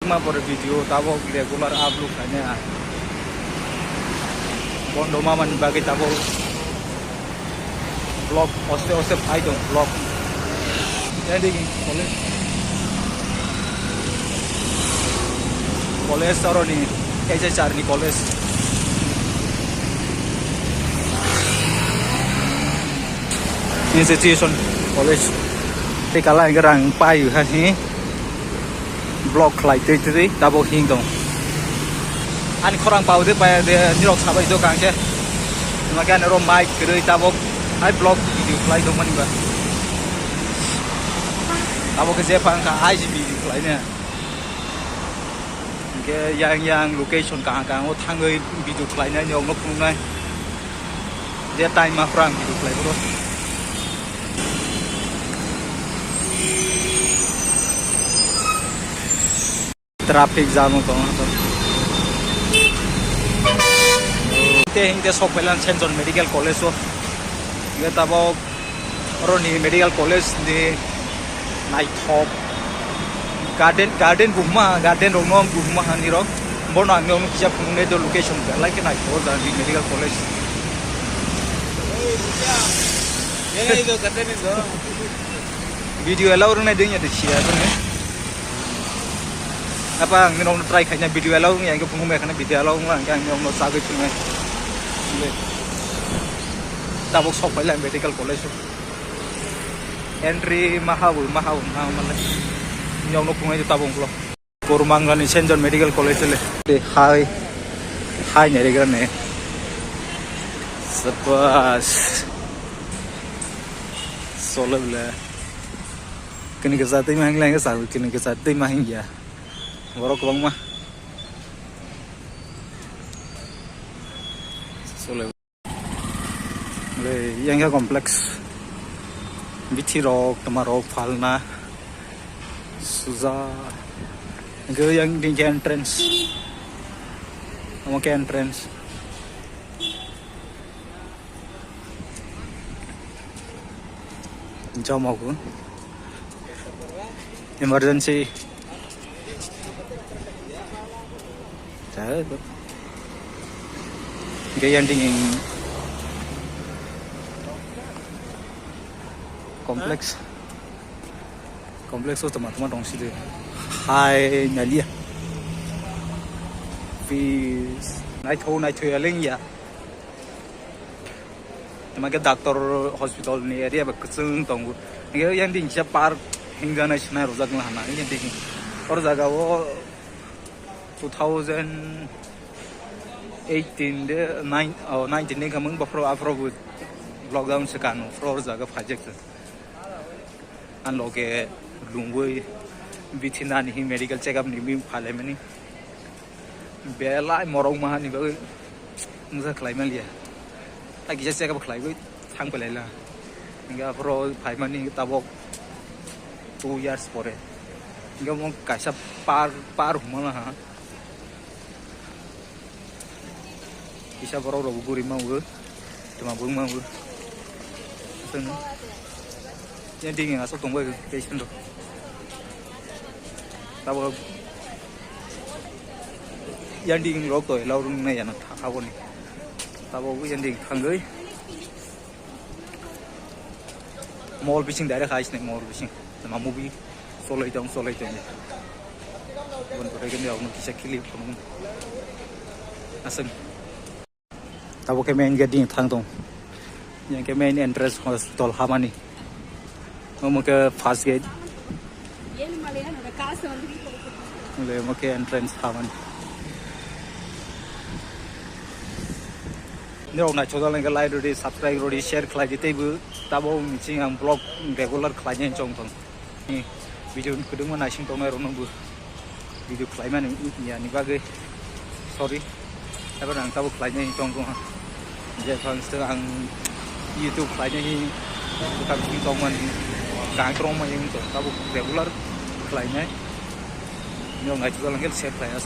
ma por video tabo regular upload kanya bondo maman bagi tabo vlog oste pai dong vlog jadi college taro ni HHR ni college institution college thì cả lại cái răng pai ở hết blog lại tới double hing dong anh korang pau thế bây giờ như lúc sabai itu kang chứ mà cái này mic cái double ai blog video lại dong mana ba double cái gì phang cả ai video lại nè cái yang location kang kang thang người video lại nè nhung nó cũng này dia time mà korang video lại đó traffic jam ko te sok pelan St. John Medical College so gata bo roni medical college ni night top garden buma garden rongom buma ni ro bono ang no kisa phungne do location like night top the medical college ye do garden do video allow rong na ding ya de sia ne apa nginong try kayaknya video allow yang ke pengumum karena video allow lah yang nginong sagai cuma tabok sok pai lah medical college entry mahal mana nginong no pungai tabong lo kurmangan St. John Medical College le hai nyari kan ne sepas soleh lah kini kesati mahing lah kesal kini kesati mahing ya Borok bang mah. Soleh. Le yang ya kompleks. Bithi rok, tamarok, falna, suza. Itu yang di entrance. Kamu ke entrance. Jam aku. Emergency. Gaya dingin kompleks itu teman-teman dong sih hai nyali ya fees naik yang ya teman ke dokter hospital ni area berkesan tunggu yang dingin siapa hingga nasional rozak lah na ini dingin orang jaga wo 2018 de 19 ne kamung bafro afro lockdown sekan floor jaga project an loge lungoi bitina ni medical check up ni mi phale mani bela morong ma ni ba musa klaimal ya lagi check up klai thang pelai la nga afro phai mani tabok 2 years pore nga mo kaisa par humala ha bisa borok robu guri mau cuma bung mau itu yang dingin asal tunggu patient tuh tahu yang dingin rokok laurung nih ya nak tahu nih tahu yang dingin hanggai mall bising dari khas nih mall bising sama movie solo itu bukan pergi dia orang kisah klip kamu asal tahu ke main gading thang dong yang ke main entrance hospital hamani mau ke fast gate le mau ke entrance hamani ni orang nak coba lagi like rodi subscribe rodi share kelai jadi bu tahu micing ang blog regular kelainya cong tong ni video kedua mana sing tong orang bu video kelai mana ya ni bagai sorry tapi orang tahu kelainya cong tong jadi sekarang YouTube kayaknya ini bukan pintoman kangkrong yang itu tahu regular lainnya ini nggak juga lagi share saya